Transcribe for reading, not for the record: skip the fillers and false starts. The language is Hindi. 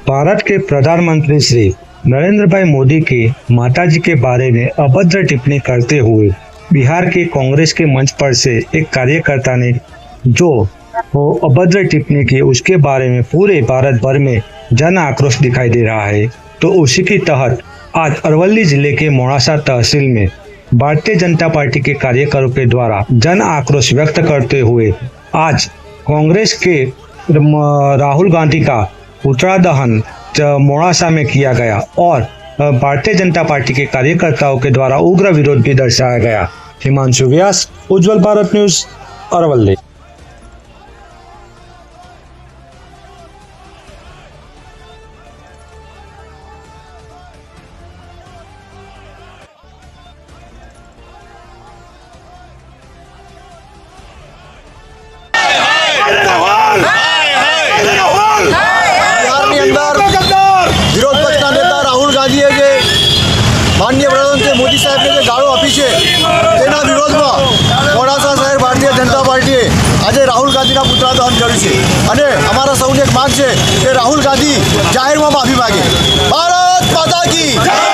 भारत के प्रधानमंत्री श्री नरेंद्र भाई मोदी के माताजी के बारे में अभद्र टिप्पणी करते हुए बिहार के कांग्रेस के मंच पर से एक कार्यकर्ता ने जो अभद्र टिप्पणी की, उसके बारे में पूरे भारत भर में जन आक्रोश दिखाई दे रहा है। तो उसी के तहत आज अरवली जिले के मोड़ासा तहसील में भारतीय जनता पार्टी के कार्यकर्ताओं के द्वारा जन आक्रोश व्यक्त करते हुए आज कांग्रेस के राहुल गांधी का पुतला दहन मोड़ासा में किया गया और भारतीय जनता पार्टी के कार्यकर्ताओं के द्वारा उग्र विरोध भी दर्शाया गया। हिमांशु व्यास, उज्जवल भारत न्यूज, अरवली। વિરોધ પક્ષના નેતા રાહુલ ગાંધીએ જે માનનીય પ્રધાનમંત્રી મોદી સાહેબને જે ગાળો આપી છે તેના વિરોધમાં મોડાસા શહેર ભારતીય જનતા પાર્ટીએ આજે રાહુલ ગાંધીના પુતળા દહન કર્યું છે અને અમારા સૌની એક માંગ છે કે રાહુલ ગાંધી જાહેરમાં માફી માગે। ભારત માતા કી